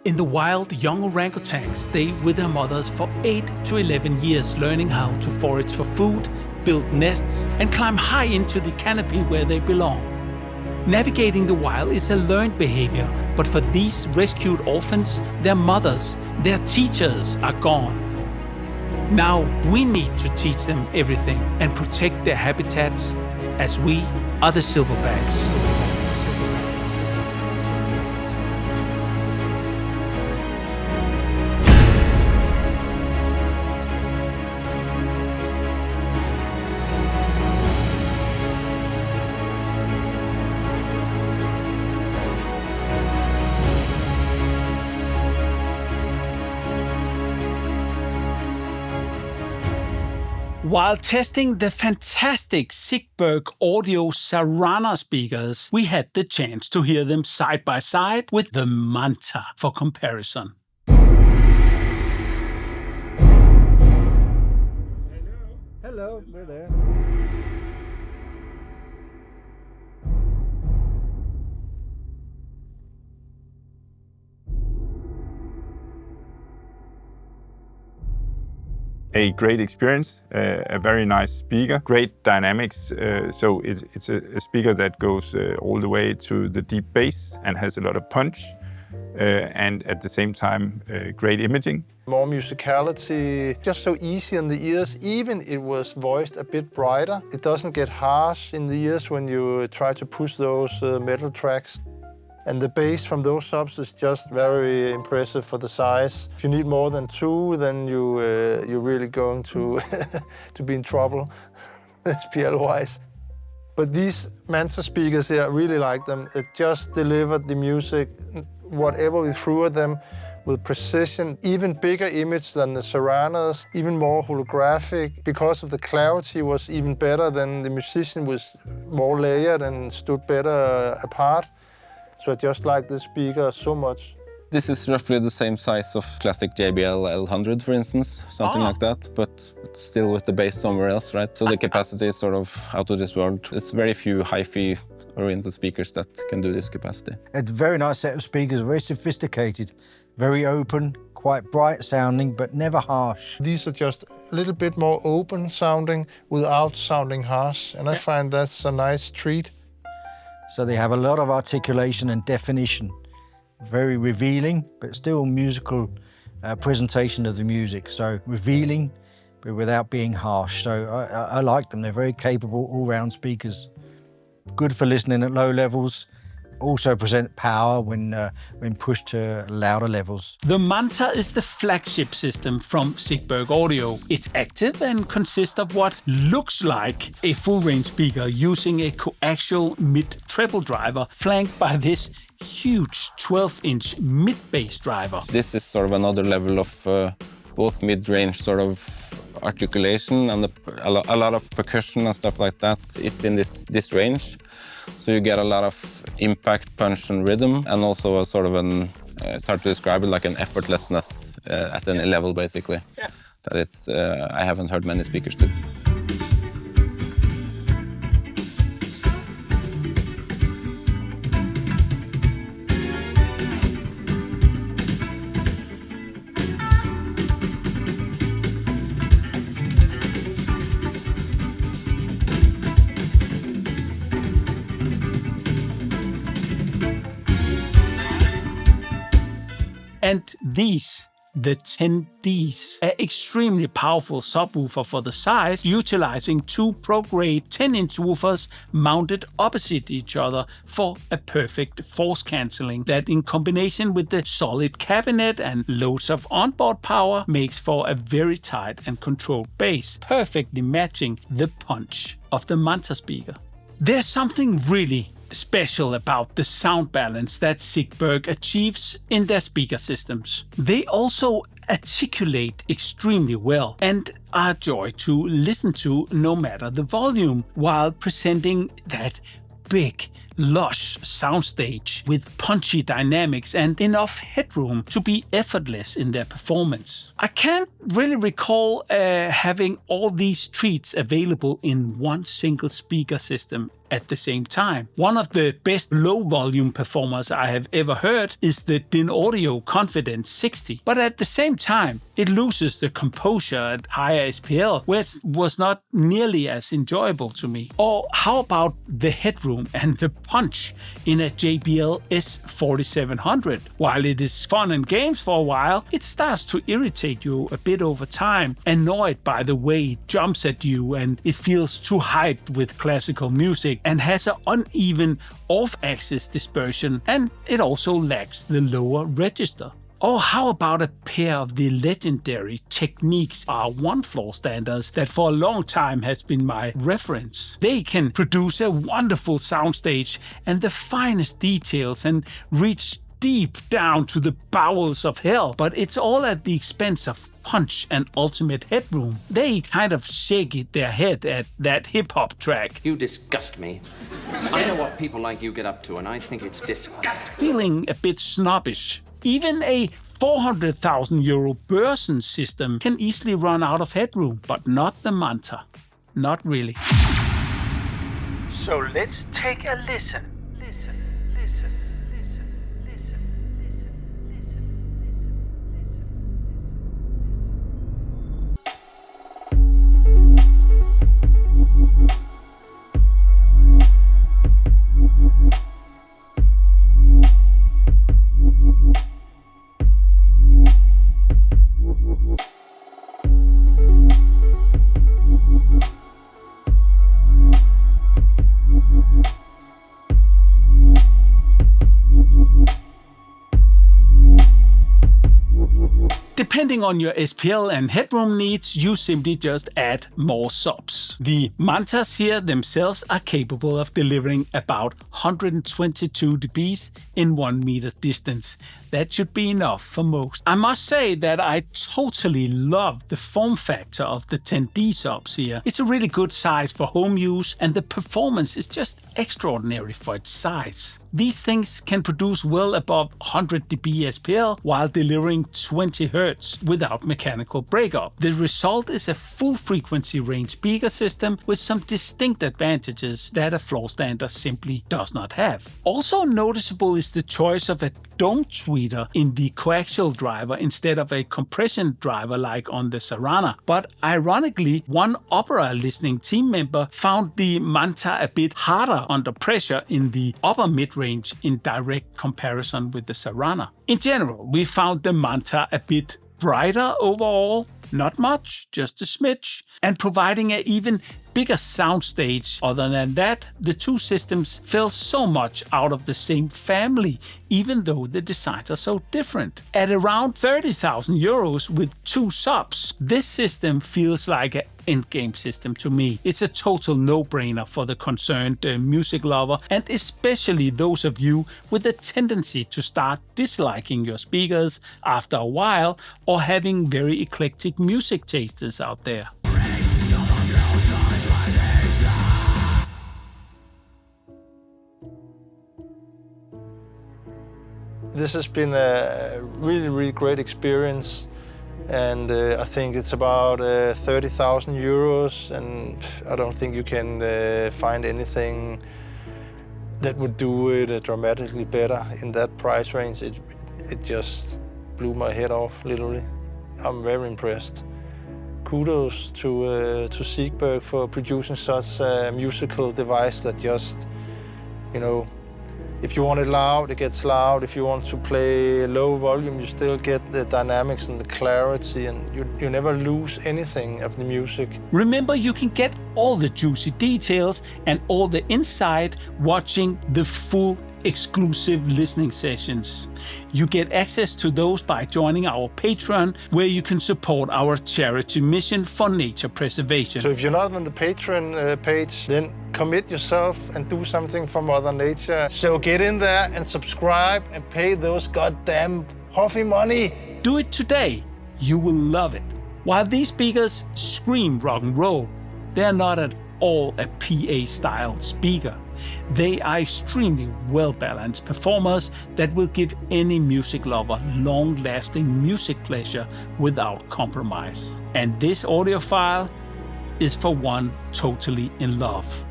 In the wild, young orangutans stay with their mothers for 8 to 11 years, learning how to forage for food, build nests, and climb high into the canopy where they belong. Navigating the wild is a learned behavior, but for these rescued orphans, their mothers, their teachers are gone. Now we need to teach them everything and protect their habitats, as we are the silverbacks. While testing the fantastic Sigberg Audio Sarana speakers, we had the chance to hear them side by side with the Manta for comparison. Hello, we're there. A great experience, a very nice speaker, great dynamics. So it's a speaker that goes all the way to the deep bass and has a lot of punch, and at the same time, great imaging. More musicality, just so easy on the ears, even it was voiced a bit brighter. It doesn't get harsh in the ears when you try to push those metal tracks. And the bass from those subs is just very impressive for the size. If you need more than 2, then you're really going to to be in trouble, SPL-wise. But these Manta speakers here, I really like them. It just delivered the music, whatever we threw at them, with precision. Even bigger image than the Saranas, even more holographic. Because of the clarity was even better than the musician was more layered and stood better apart. So I just like this speaker so much. This is roughly the same size of classic JBL L100, for instance, something like that, but still with the bass somewhere else, right? So the capacity is sort of out of this world. It's very few hi-fi oriented speakers that can do this capacity. It's a very nice set of speakers, very sophisticated, very open, quite bright sounding, but never harsh. These are just a little bit more open sounding without sounding harsh, and I find that's a nice treat. So they have a lot of articulation and definition. Very revealing, but still musical presentation of the music. So revealing, but without being harsh. So I like them. They're very capable all-round speakers. Good for listening at low levels. Also present power when pushed to louder levels. The Manta is the flagship system from Sigberg Audio. It's active and consists of what looks like a full-range speaker using a coaxial mid-treble driver flanked by this huge 12-inch mid-bass driver. This is sort of another level of both mid-range sort of articulation and a lot of percussion and stuff like that is in this range. So you get a lot of impact, punch and rhythm, and also a sort of it's hard to describe it, like an effortlessness at any level, basically. Yeah. That it's, I haven't heard many speakers do. And these, the 10Ds, an extremely powerful subwoofer for the size, utilizing 2 Pro-grade 10-inch woofers mounted opposite each other for a perfect force cancelling that, in combination with the solid cabinet and loads of onboard power, makes for a very tight and controlled bass, perfectly matching the punch of the Manta speaker. There's something really special about the sound balance that Sigberg achieves in their speaker systems. They also articulate extremely well and are a joy to listen to no matter the volume, while presenting that big, lush soundstage with punchy dynamics and enough headroom to be effortless in their performance. I can't really recall having all these treats available in one single speaker system at the same time. One of the best low-volume performers I have ever heard is the Dynaudio Confidence 60, but at the same time, it loses the composure at higher SPL, which was not nearly as enjoyable to me. Or how about the headroom and the punch in a JBL S4700? While it is fun and games for a while, it starts to irritate you a bit over time, annoyed by the way it jumps at you, and it feels too hyped with classical music and has an uneven off-axis dispersion, and it also lacks the lower register. Or how about a pair of the legendary Technics R1 floor standards that for a long time has been my reference? They can produce a wonderful soundstage and the finest details and reach deep down to the bowels of hell, but it's all at the expense of punch and ultimate headroom. They kind of shake their head at that hip-hop track. You disgust me. I know what people like you get up to, and I think it's disgusting. Feeling a bit snobbish. Even a 400,000 euro Börsen system can easily run out of headroom, but not the Manta. Not really. So let's take a listen. Depending on your SPL and headroom needs, you simply just add more subs. The Mantas here themselves are capable of delivering about 122 dBs in 1 meter distance. That should be enough for most. I must say that I totally love the form factor of the 10D subs here. It's a really good size for home use, and the performance is just extraordinary for its size. These things can produce well above 100 dB SPL while delivering 20 Hz without mechanical breakup. The result is a full frequency range speaker system with some distinct advantages that a floor standard simply does not have. Also noticeable is the choice of a dome tweeter in the coaxial driver instead of a compression driver like on the Sarana. But ironically, one Opera listening team member found the Manta a bit harder under pressure in the upper mid-range in direct comparison with the Sarana. In general, we found the Manta a bit brighter overall, not much, just a smidge, and providing an even bigger soundstage. Other than that, the two systems fell so much out of the same family, even though the designs are so different. At around 30,000 euros with 2 subs, this system feels like an endgame system to me. It's a total no-brainer for the concerned music lover, and especially those of you with a tendency to start disliking your speakers after a while, or having very eclectic music tasters out there. This has been a really great experience, and I think it's about 30,000 euros, and I don't think you can find anything that would do it dramatically better in that price range. It just blew my head off, literally. I'm very impressed. Kudos to Seegberg for producing such a musical device that just, you know, if you want it loud, it gets loud. If you want to play low volume, you still get the dynamics and the clarity, and you never lose anything of the music. Remember, you can get all the juicy details and all the insight watching the full exclusive listening sessions. You get access to those by joining our Patreon, where you can support our charity mission for nature preservation. So if you're not on the Patreon page, then commit yourself and do something for Mother Nature. So get in there and subscribe and pay those goddamn Huffy money. Do it today. You will love it. While these speakers scream rock and roll, they're not at all a PA-style speaker. They are extremely well-balanced performers that will give any music lover long-lasting music pleasure without compromise. And this audio file is for one totally in love.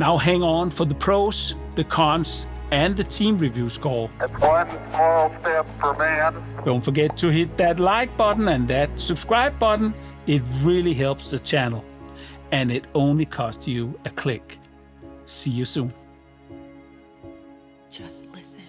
Now hang on for the pros, the cons, and the team review score. It's one small step for man. Don't forget to hit that like button and that subscribe button. It really helps the channel. And it only costs you a click. See you soon. Just listen.